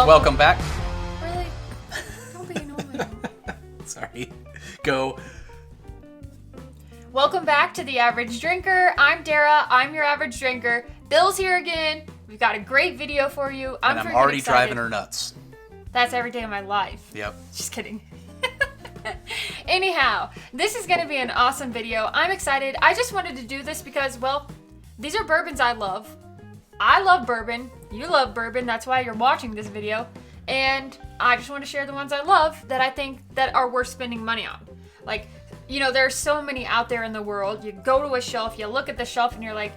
Welcome back. Really? Don't be annoying. Sorry. Go. Welcome back to The Average Drinker. I'm Dara. I'm your average drinker. Bill's here again. We've got a great video for you. I'm already driving her nuts. That's every day of my life. Yep. Just kidding. Anyhow, this is going to be an awesome video. I'm excited. I just wanted to do this because, well, these are bourbons I love. I love bourbon. You love bourbon. That's why you're watching this video. And I just want to share the ones I love that I think that are worth spending money on. Like, you know, there's so many out there in the world. You go to a shelf, you look at the shelf, and you're like,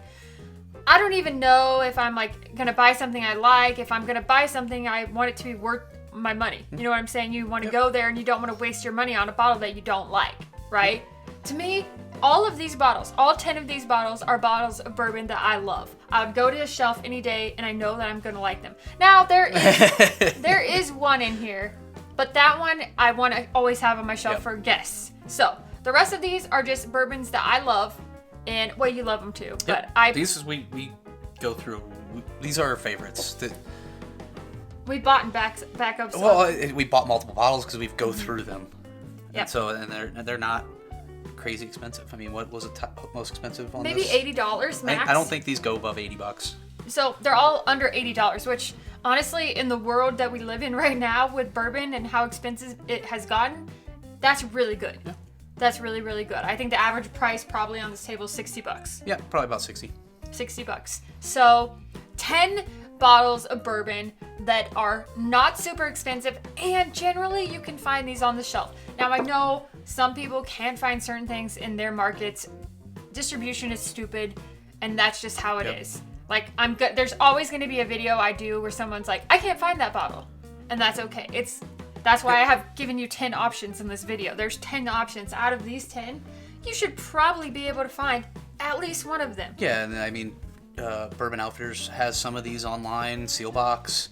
I don't even know if I'm like gonna buy something I like. If I'm gonna buy something, I want it to be worth my money. You know what I'm saying? You want to go there and you don't want to waste your money on a bottle that you don't like, right? To me, all of these bottles, all 10 of these bottles are bottles of bourbon that I love. I would go to a shelf any day and I know that I'm gonna like them. Now, there is one in here, but that one I want to always have on my shelf for guests. So the rest of these are just bourbons that I love, and well, you love them too. But we go through. These are our favorites. We bought and back up. Some. Well, we bought multiple bottles because we go through them. Yeah. And they're not crazy expensive. I mean, what was the most expensive on Maybe this? $80 max. I don't think these go above $80. So they're all under $80, which honestly, in the world that we live in right now with bourbon and how expensive it has gotten, that's really good. Yeah. That's really, really good. I think the average price probably on this table is $60. Yeah, probably about 60. $60. So 10 bottles of bourbon that are not super expensive, and generally you can find these on the shelf. Now I know some people can't find certain things in their markets. Distribution is stupid, and that's just how it is. Like, I'm good. There's always going to be a video I do where someone's like, I can't find that bottle, and that's okay. That's why I have given you 10 options in this video. There's 10 options. Out of these 10, you should probably be able to find at least one of them. Yeah, and I mean, Bourbon Outfitters has some of these online. Sealbox.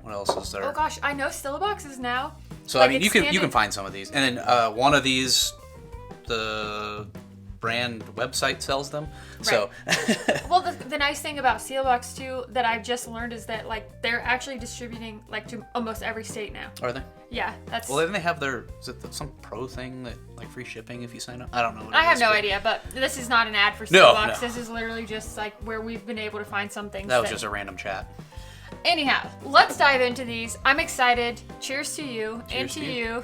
What else is there? Oh gosh, I know Stillabox is now. So like, I mean, you can find some of these, and then one of these, the brand website sells them. Right. So well, the nice thing about Sealbox too that I've just learned is that like they're actually distributing like to almost every state now. Are they? Yeah, that's. Well, then they have some pro thing that like free shipping if you sign up. I don't know. I have no idea, but this is not an ad for Sealbox. No. This is literally just like where we've been able to find some things. That was just a random chat. Anyhow, let's dive into these. I'm excited. Cheers to you. Cheers and to you. you.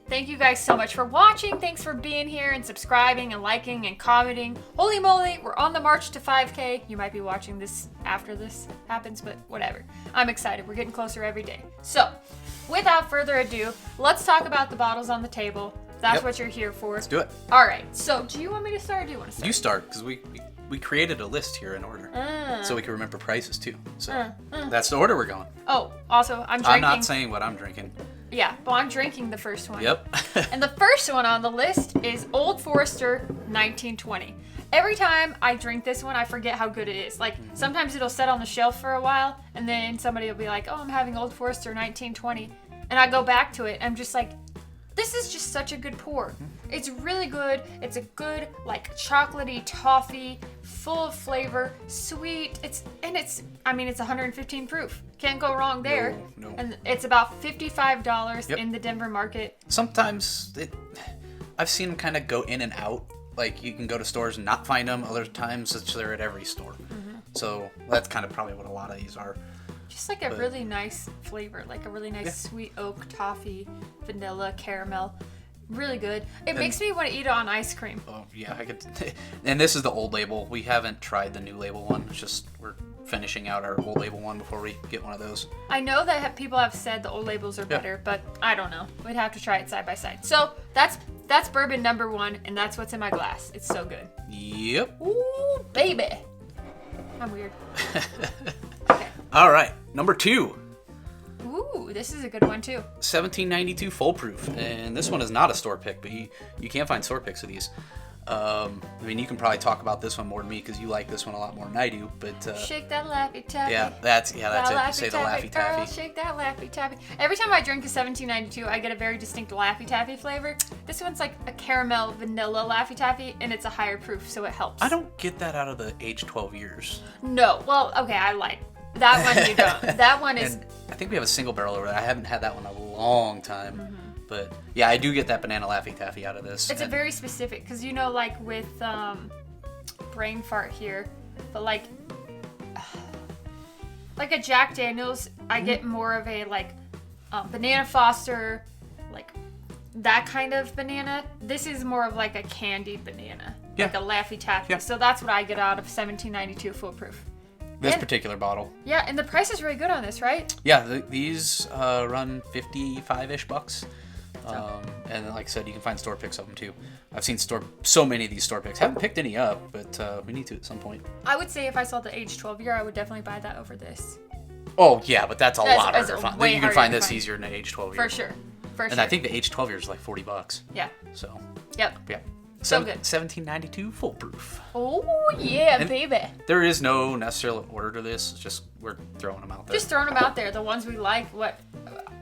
Thank you guys so much for watching. Thanks for being here and subscribing and liking and commenting. Holy moly, we're on the march to 5K. You might be watching this after this happens, but whatever. I'm excited. We're getting closer every day. So, without further ado, let's talk about the bottles on the table. That's what you're here for. Let's do it. All right. So, do you want me to start or do you want to start? You start, because we created a list here in order. So we can remember prices too. So that's the order we're going. Oh, also, I'm drinking. I'm not saying what I'm drinking. Yeah, but I'm drinking the first one. Yep. And the first one on the list is Old Forester 1920. Every time I drink this one, I forget how good it is. Like, sometimes it'll sit on the shelf for a while, and then somebody will be like, oh, I'm having Old Forester 1920. And I go back to it, and I'm just like, this is just such a good pour. It's really good. It's a good, like, chocolatey toffee, full of flavor, sweet. It's 115 proof. Can't go wrong there. No. And it's about $55 in the Denver market. Sometimes I've seen them kind of go in and out. Like, you can go to stores and not find them. Other times they're at every store. So that's kind of probably what a lot of these are. Just like a really nice flavor, like a really nice sweet oak, toffee, vanilla, caramel. Really good. It makes me want to eat it on ice cream. Oh, yeah, I could. And this is the old label. We haven't tried the new label one. It's just we're finishing out our old label one before we get one of those. I know that people have said the old labels are better, but I don't know. We'd have to try it side by side. So that's bourbon number 1, and that's what's in my glass. It's so good. Yep. Ooh, baby. I'm weird. Okay. All right, number 2. Ooh, this is a good one too. 1792 full proof, and this one is not a store pick, but you can find store picks of these. I mean, you can probably talk about this one more than me because you like this one a lot more than I do. But shake that laffy taffy. Yeah, that's it. Say the Laffy Taffy. Girl, shake that Laffy Taffy. Every time I drink a 1792, I get a very distinct Laffy Taffy flavor. This one's like a caramel vanilla Laffy Taffy, and it's a higher proof, so it helps. I don't get that out of the age 12 years. No, well, okay, I lied. That one you don't. That one is I think we have a single barrel over there. I haven't had that one in a long time. But yeah, I do get that banana Laffy Taffy out of this. It's a very specific, because you know, like with brain fart here, but like a Jack Daniels, I get more of a like banana Foster, like that kind of banana. This is more of like a candied banana, like a Laffy Taffy. So that's what I get out of 1792 Foolproof. This particular bottle. Yeah, and the price is really good on this, right? Yeah, these run 55-ish bucks. And like I said, you can find store picks of them too. I've seen so many of these store picks. Haven't picked any up, but we need to at some point. I would say if I saw the age 12 year, I would definitely buy that over this. Oh yeah, but that's a lot harder to find. You can find this easier than the age 12 year. For sure. And I think the age 12 year is like $40. Yeah. So. Yep. Yeah. So good. 1792 Foolproof. Oh yeah, baby. There is no necessarily order to this. It's just we're throwing them out there. Just throwing them out there. The ones we like.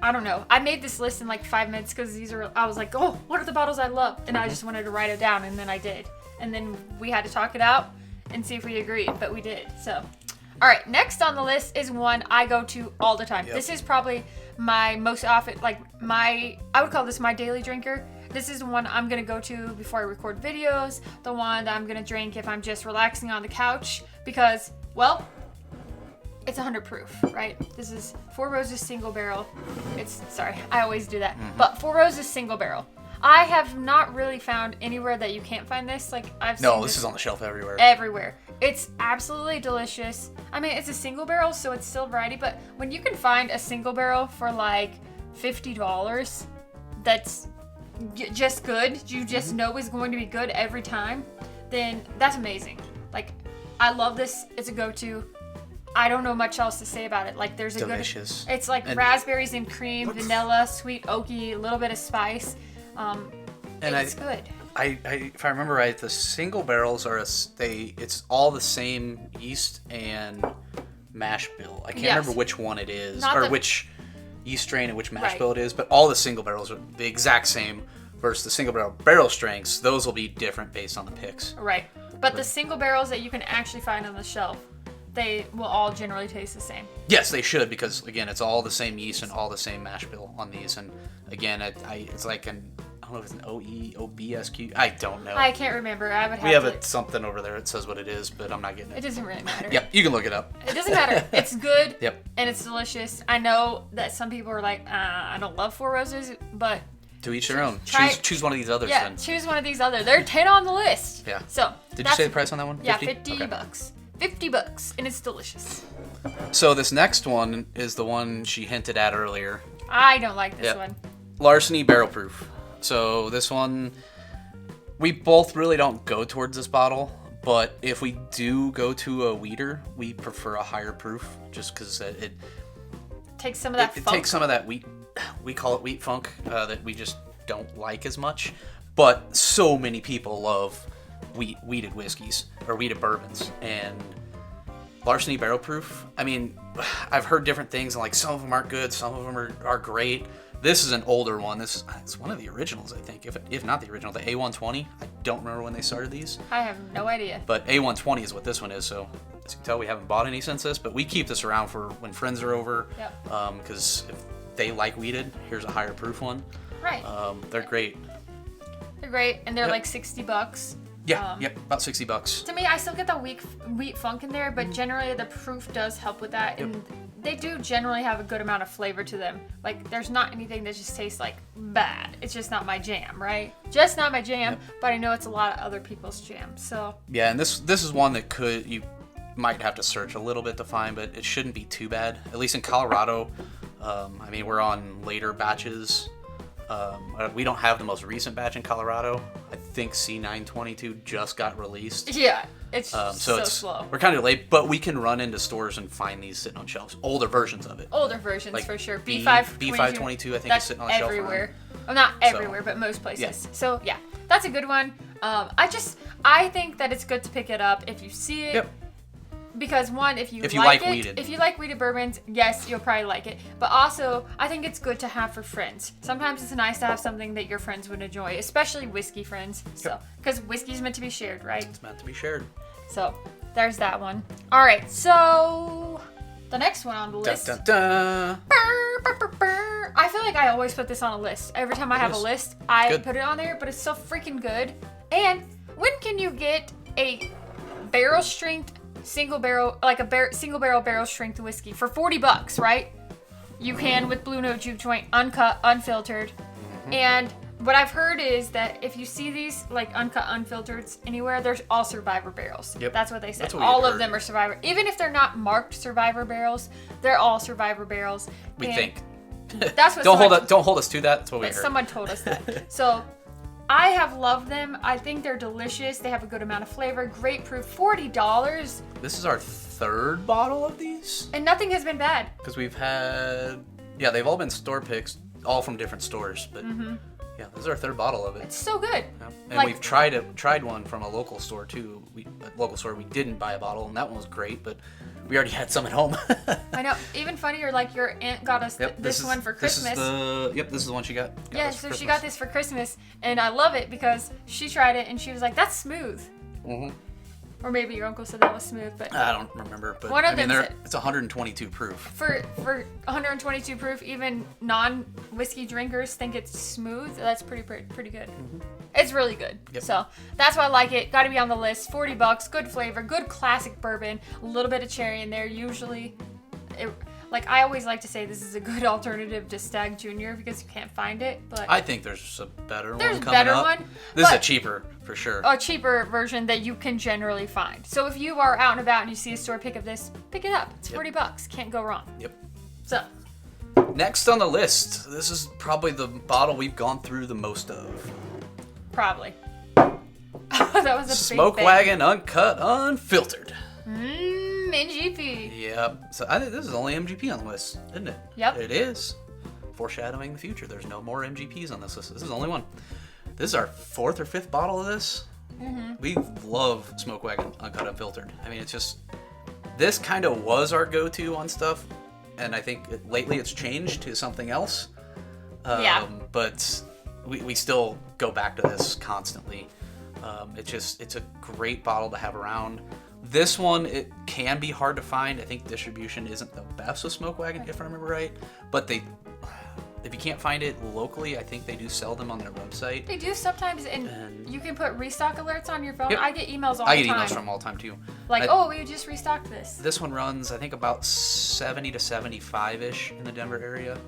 I don't know. I made this list in like 5 minutes because I was like, oh, what are the bottles I love? And I just wanted to write it down, and then I did. And then we had to talk it out and see if we agreed, but we did. So, all right. Next on the list is one I go to all the time. Yep. This is probably my most often, I would call this my daily drinker. This is the one I'm going to go to before I record videos. The one that I'm going to drink if I'm just relaxing on the couch because, well, it's 100 proof, right? This is Four Roses single barrel. Sorry, I always do that. But Four Roses single barrel. I have not really found anywhere that you can't find this. Like I've seen this is on the shelf everywhere. Everywhere. It's absolutely delicious. I mean, it's a single barrel, so it's still variety. But when you can find a single barrel for like $50, that's just good. You just know is going to be good every time. Then that's amazing. Like, I love this. It's a go-to. I don't know much else to say about it. Like, there's a delicious. It's like raspberries and cream, vanilla, sweet oaky, a little bit of spice. It's good. If I remember right, the single barrels it's all the same yeast and mash bill. I can't remember which one it is which yeast strain and which mash bill it is, but all the single barrels are the exact same versus the single barrel strengths. Those will be different based on the picks. Right. But the single barrels that you can actually find on the shelf, they will all generally taste the same. Yes, they should, because again, it's all the same yeast and all the same mash bill on these. And again, it's like I don't know if it's an OE, OBSQ. I don't know. I can't remember. We have something over there that says what it is, but I'm not getting it. It doesn't really matter. Yep, you can look it up. It doesn't matter. It's good. Yep. And it's delicious. I know that some people are like, I don't love Four Roses, but to each their own. Choose one of these others. Yeah, then. Choose one of these others. They're 10 on the list. Yeah. So. Did you say the price on that one? 50? Yeah, $50. $50, and it's delicious. So this next one is the one she hinted at earlier. I don't like this one. Larceny Barrel Proof. So this one, we both really don't go towards this bottle, but if we do go to a weeder, we prefer a higher proof, just because it takes some of that. It takes some of that wheat. We call it wheat funk that we just don't like as much. But so many people love wheated whiskeys or wheated bourbons, and Larceny Barrel Proof. I mean, I've heard different things, and like some of them aren't good, some of them are great. This is an older one. It's one of the originals, I think, if not the original, the A120. I don't remember when they started these. I have no idea. But A120 is what this one is. So as you can tell, we haven't bought any since this, but we keep this around for when friends are over. Yep. Because if they like wheated, here's a higher proof one. Right. They're great. They're great, and they're like $60. Yeah, about $60. To me, I still get the wheat funk in there, but generally the proof does help with that, and they do generally have a good amount of flavor to them. Like, there's not anything that just tastes like bad. It's just not my jam, right? Just not my jam, but I know it's a lot of other people's jam. So yeah, and this is one that you might have to search a little bit to find, but it shouldn't be too bad. At least in Colorado, I mean, we're on later batches. We don't have the most recent batch in Colorado. I think C922 just got released. Yeah, it's so slow. We're kind of late, but we can run into stores and find these sitting on shelves. Older versions of it. Older versions, like for sure. B522, I think, is sitting on a shelf. Everywhere. Well, not everywhere, but most places. Yeah. So yeah, that's a good one. I think that it's good to pick it up if you see it. Yep. Because one, if you like wheated bourbons, yes, you'll probably like it. But also, I think it's good to have for friends. Sometimes it's nice to have something that your friends would enjoy, especially whiskey friends. So, because whiskey's meant to be shared, right? It's meant to be shared. So, there's that one. All right, so The next one on the list. Dun, dun, dun. I feel like I always put this on a list. Every time I have a list, I put it on there, but it's so freaking good. And when can you get a barrel strength single barrel, like a single barrel strength whiskey for $40, right? You can with Blue Note Juke Joint, uncut, unfiltered. And what I've heard is that if you see these like uncut, unfiltered anywhere, there's all Survivor barrels. Yep. That's what they said. What all of them are Survivor. Even if they're not marked Survivor barrels, they're all Survivor barrels. We think. That's what don't hold us to that. That's what we heard. Someone told us that. So I have loved them. I think they're delicious. They have a good amount of flavor. Great proof. $40. This is our third bottle of these. And nothing has been bad. Because we've had, they've all been store picks, all from different stores. But yeah, this is our third bottle of it. It's so good. Yeah. And we've tried one from a local store too. A local store we didn't buy a bottle, and that one was great. But we already had some at home. I know. Even funnier, like your aunt got us this one for Christmas. This is the one she got. Yeah, so she got this for Christmas, and I love it because she tried it and she was like, "That's smooth." Mm-hmm. Or maybe your uncle said that was smooth, but I don't remember. But one of them it's 122 proof. For 122 proof, even non-whiskey drinkers think it's smooth. That's pretty good. Mm-hmm. It's really good. Yep. So that's why I like it. Got to be on the list. $40, good flavor, good classic bourbon, a little bit of cherry in there. Usually, I always like to say this is a good alternative to Stag Junior because you can't find it. But I think there's a better one coming up. There's a better one. This is a cheaper, for sure. A cheaper version that you can generally find. So if you are out and about and you see a store pick of this, pick it up. It's $40. Can't go wrong. Yep. So. Next on the list, this is probably the bottle we've gone through the most of. Probably. That was a Smoke big Wagon Uncut Unfiltered. MGP. Yep. So I think this is only MGP on the list, isn't it? Yep. It is. Foreshadowing the future. There's no more MGPs on this list. This is only one. This is our fourth or fifth bottle of this. Mm-hmm. We love Smoke Wagon Uncut Unfiltered. I mean, it's just, this kind of was our go-to on stuff, and I think lately it's changed to something else. But we still go back to this constantly. It's a great bottle to have around. This one, it can be hard to find. I think distribution isn't the best with Smoke Wagon, if I remember right. But if you can't find it locally, I think they do sell them on their website. They do sometimes, and you can put restock alerts on your phone. Yep. I get emails all the time. I get emails from all the time too. Like, we just restocked this. This one runs, I think, about 70 to 75-ish in the Denver area.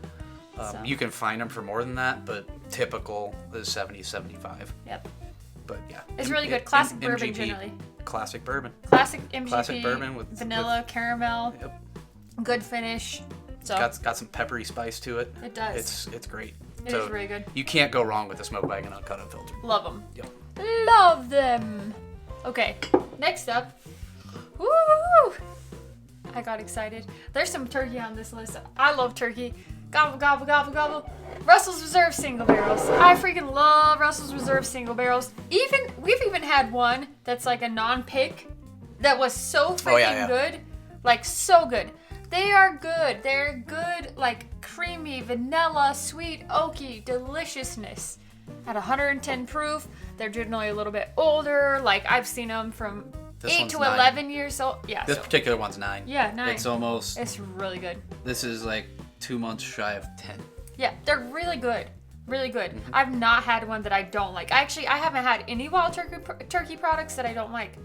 You can find them for more than that, but typical is 70, 75. Yep. But yeah. It's really good. Classic bourbon, MGP, generally. Classic bourbon. Classic MGP. Classic bourbon with vanilla, caramel. Yep. Good finish. So got some peppery spice to it. It does. It's great. It is really good. You can't go wrong with the Smoke Wagon Uncut Unfiltered. Love them. Yep. Love them. Okay, next up. Woo! I got excited. There's some turkey on this list. I love turkey. Gobble, gobble, gobble, gobble. Russell's Reserve single barrels. I freaking love Russell's Reserve single barrels. We've even had one that's like a non-pick that was so freaking good. Like, so good. They are good. They're good, like creamy, vanilla, sweet, oaky deliciousness. At 110 proof, they're generally a little bit older. Like, I've seen them from 8 to 11 years old. Yeah. This particular one's 9. Yeah, 9. It's really good. This is like 2 months shy of 10. Yeah, they're really good. Really good. Mm-hmm. I've not had one that I don't like. Actually, I haven't had any wild turkey products that I don't like.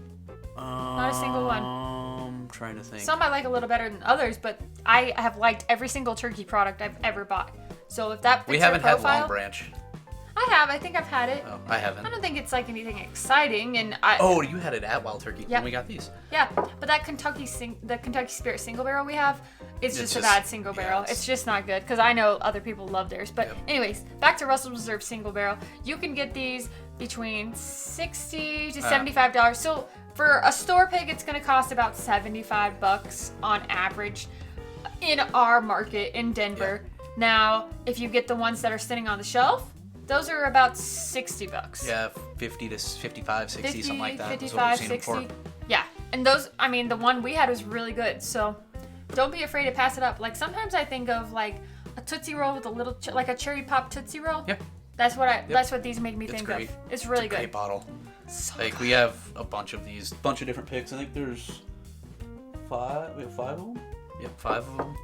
Not a single one. I'm trying to think. Some I like a little better than others, but I have liked every single turkey product I've ever bought. So if that fits we haven't your profile, had Long Branch. I have. I think I've had it. Oh, I haven't. I don't think it's like anything exciting, and you had it at Wild Turkey when we got these. Yeah, but that Kentucky Spirit single barrel we have, it's just a bad single barrel. It's just not good because I know other people love theirs. But anyways, back to Russell's Reserve single barrel. You can get these between $60 to $75. So for a store pick, it's going to cost about $75 on average in our market in Denver. Yeah. Now, if you get the ones that are sitting on the shelf, those are about $60. Yeah, 50 to 55, 60, 50, something like that. 55, 60. Yeah, and those, I mean, the one we had was really good. So don't be afraid to pass it up. Like, sometimes I think of like a Tootsie Roll with a little, like a cherry pop Tootsie Roll. Yeah. That's what these make me think of. It's really good. Great bottle. So like, we have a bunch of these, bunch of different picks. I think there's 5. We have 5 of them. Yep, 5 of them.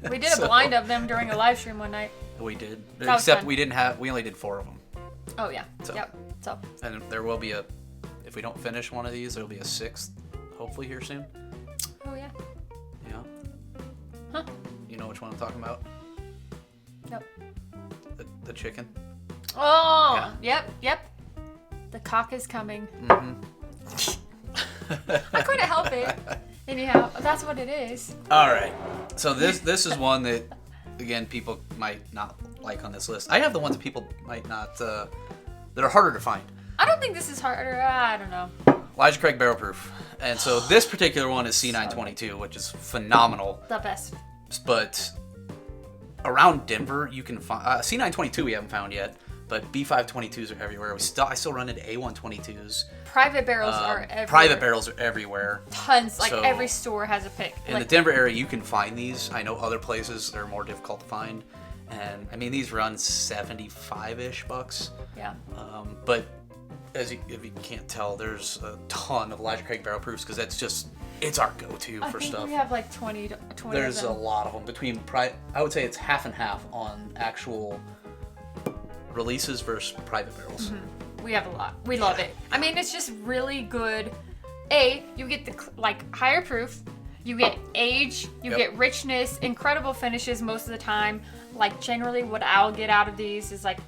We did a blind of them during a live stream one night. We did. That was Except fun. we only did 4 of them. Oh yeah. So. Yep. So. And there will be if we don't finish one of these, there'll be a 6th, hopefully here soon. Oh yeah. Yeah. Huh. You know which one I'm talking about? Yep. The chicken. Oh. Yeah. Yep. The cock is coming. I couldn't help it. Anyhow, that's what it is. All right. So this is one that, again, people might not like on this list. I have the ones that people might not, that are harder to find. I don't think this is harder. I don't know. Elijah Craig Barrel Proof. And so this particular one is C922, which is phenomenal. The best. But around Denver, you can find C922 we haven't found yet, but B522s are everywhere. I still run into A122s. Private barrels are everywhere. Private barrels are everywhere. Tons. Like So, every store has a pick. In Like, the Denver area, you can find these. I know other places they're more difficult to find. And I mean, these run 75-ish bucks. yeah. But if you can't tell, there's a ton of Elijah Craig Barrel Proofs because it's our go-to I for think stuff. we have like 20 There's of a them. lot of them I would say it's half and half on actual releases versus private barrels. We have a lot. We love it. I mean, it's just really good. You get the higher proof. You get age. You Yep. get richness. Incredible finishes most of the time. Like generally, what I'll get out of these is like,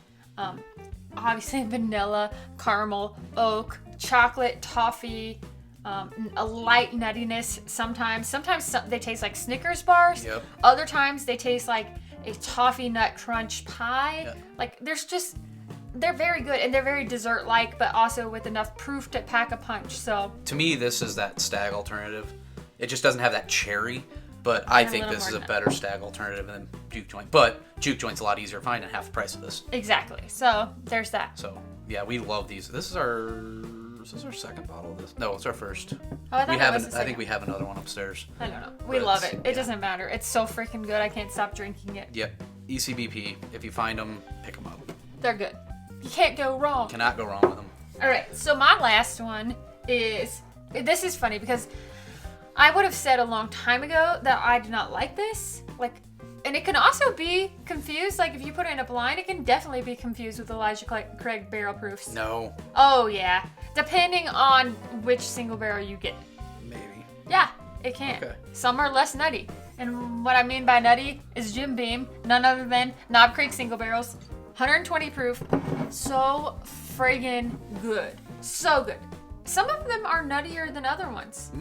obviously vanilla, caramel, oak, chocolate, toffee, a light nuttiness. Sometimes they taste like Snickers bars. Yep. Other times they taste like a toffee nut crunch pie. Yep. Like they're very good and they're very dessert-like, but also with enough proof to pack a punch. So To me, this is that stag alternative. It just doesn't have that cherry, but I And a think little this is more a better stag alternative than Juke Joint. But Juke Joint's a lot easier to find and half the price of this. exactly. So there's that. So yeah, we love these. Is this our second bottle of this? No, it's our first. Oh, I thought that was the I think second. we have another one upstairs. I don't know. We But love it. It yeah. doesn't matter. It's so freaking good. I can't stop drinking it. Yep. ECBP. If you find them, pick them up. They're good. You can't go wrong. Cannot go wrong with them. All right. So my last one is. This is funny because I would have said a long time ago that I did not like this. And it can also be confused. Like if you put it in a blind, it can definitely be confused with Elijah Craig Barrel Proofs. No. Oh yeah. Depending on which single barrel you get. Maybe. Yeah, it can. Okay. Some are less nutty. And what I mean by nutty is Jim Beam, none other than Knob Creek single barrels, 120 proof. So friggin' good. So good. Some of them are nuttier than other ones.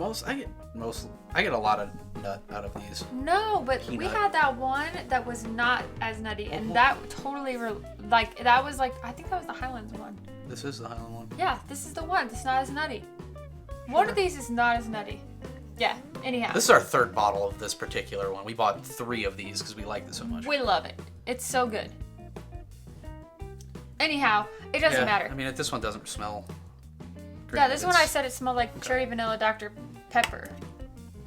I get a lot of nut out of these. No, but we Peanut. had that one that was not as nutty, and that totally that was like I think that was the Highlands one. This is the Highland one. Yeah, this is the one that's not as nutty. One of these is not as nutty. Yeah. Anyhow, This is our third bottle of this particular one. We bought 3 of these because we liked it so much. we love it. It's so good. Anyhow, it doesn't matter. I mean, this one doesn't smell great. Yeah, this one I It's- said it smelled like cherry vanilla Dr. Pepper.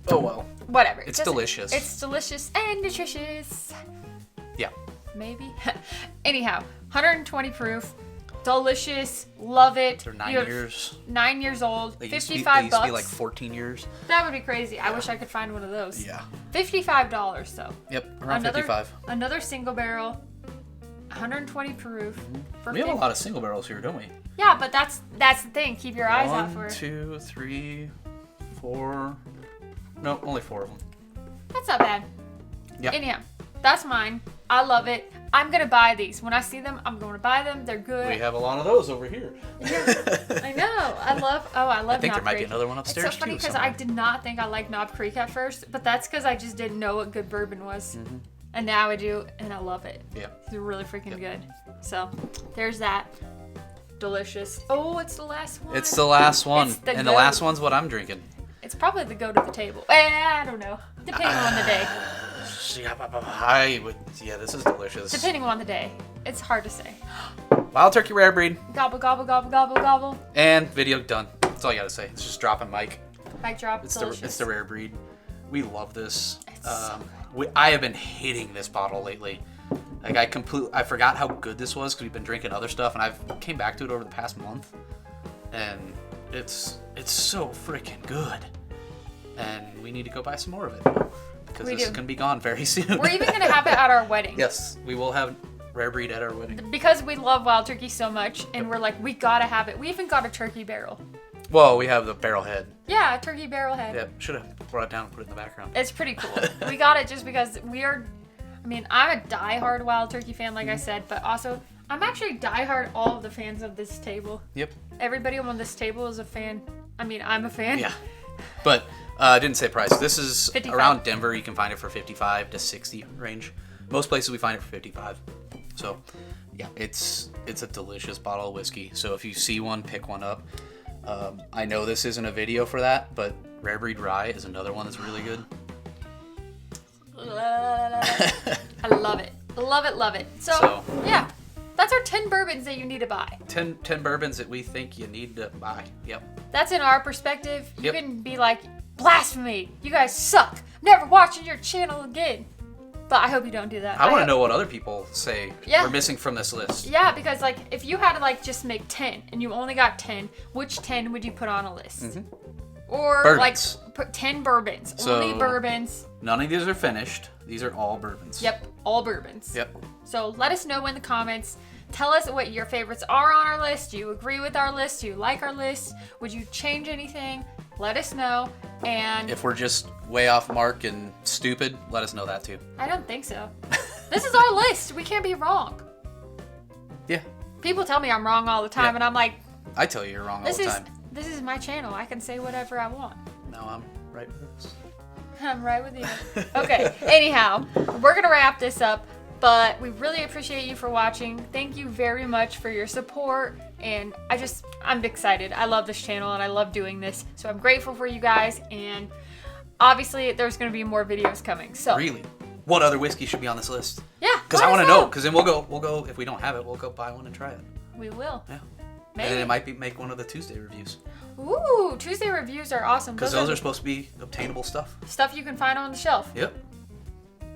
Oh well. Whatever. It's doesn't- delicious. It's delicious and nutritious. Yeah. Maybe. Anyhow, 120 proof. Delicious. Love it. They're 9 You're years. 9 years old. They used to be- 55 they used to bucks. be like 14 years. That would be crazy. I wish I could find one of those. Yeah. $55 though. Yep. Around 55. Another single barrel. 120 proof. For We have a 50 lot of single barrels here, don't we? Yeah, but that's the thing. Keep your eyes out for 1, it. 2, 3, 4. No, only 4 of them. That's not bad. Yeah. Anyhow, that's mine. I love it. I'm gonna buy these. When I see them, I'm going to buy them. They're good. We have a lot of those over here. I know. I love I think Knob there might be Creek. another one upstairs It's so funny too. because I did not think I liked Knob Creek at first, but that's because I just didn't know what good bourbon was. And now I do, and I love it. Yeah. It's really freaking good. So, there's that. Delicious. Oh, it's the last one. It's the last one, It's the and the goat. last one's what I'm drinking. It's probably the go to the table. I don't know. Depending on the day. This is delicious. Depending on the day. It's hard to say. Wild Turkey Rare Breed, Gobble, gobble, gobble, gobble, gobble. and video done. That's all you gotta say. It's just dropping mic. Mic drop. It's Delicious. the Rare Breed. We love this. It's so I have been hitting this bottle lately. Like I forgot how good this was because we've been drinking other stuff, and I've came back to it over the past month, and it's so freaking good. and we need to go buy some more of it because We this do. is gonna be gone very soon. We're even gonna have it at our wedding. Yes, we will have rare breed at our wedding. Because we love wild turkey so much, and we're like, we gotta have it. We even got a turkey barrel. Well, we have the barrel head. Yeah, a turkey barrel head. Yeah, should have brought it down and put it in the background. It's pretty cool. We got it just because I'm a diehard wild turkey fan, like I said, but also I'm actually diehard all of the fans of this table. Yep. Everybody on this table is a fan. I'm a fan. Yeah. But I didn't say price. This is 55. around Denver. You can find it for 55 to 60 range. Most places we find it for 55. So, yeah, it's a delicious bottle of whiskey. So if you see one, pick one up. I know this isn't a video for that, but Rare Breed Rye is another one that's really good. I love it. Love it. So, yeah, that's our 10 bourbons that you need to buy. 10 bourbons that we think you need to buy. Yep. That's in our perspective. You Yep. can be like, blasphemy, you guys suck. Never watching your channel again. But I hope you don't do that. I want to know what other people say Yeah. we're missing from this list. Yeah, because like if you had to like just make 10 and you only got 10, which 10 would you put on a list? Or Bourbons. like put 10 bourbons. So- Only bourbons. None of these are finished. These are all bourbons. Yep, all bourbons. Yep. So let us know in the comments. Tell us what your favorites are on our list. Do you agree with our list? Do you like our list? Would you change anything? Let us know. And If we're just way off mark and stupid, let us know that too. I don't think so. This is our list. We can't be wrong. Yeah. People tell me I'm wrong all the time, Yeah. and I'm like, I tell you you're wrong all this the is time. this is my channel. I can say whatever I want. No, I'm right with this. I'm right with you. Okay. Anyhow, we're gonna wrap this up, but we really appreciate you for watching. Thank you very much for your support, and I'm excited. I love this channel and I love doing this, so I'm grateful for you guys. And obviously, there's gonna be more videos coming. So Really? What other whiskey should be on this list? yeah, Because let I want us to know. Because then we'll go. If we don't have it, we'll go buy one and try it. We will. Yeah. Maybe. And it might make one of the Tuesday reviews. Ooh, Tuesday reviews are awesome. Because those are supposed to be obtainable stuff. stuff you can find on the shelf. Yep.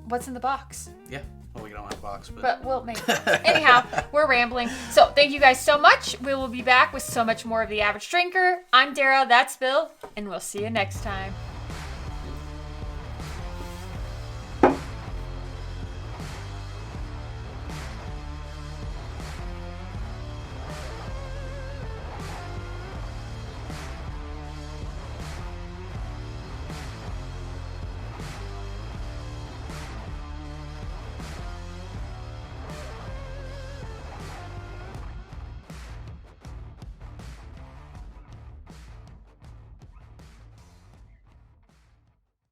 What's in the box? Yeah. Well, we don't have a box, But we'll make it. Anyhow, we're rambling. So thank you guys so much. We will be back with so much more of The Average Drinker. I'm Dara, that's Bill, and we'll see you next time.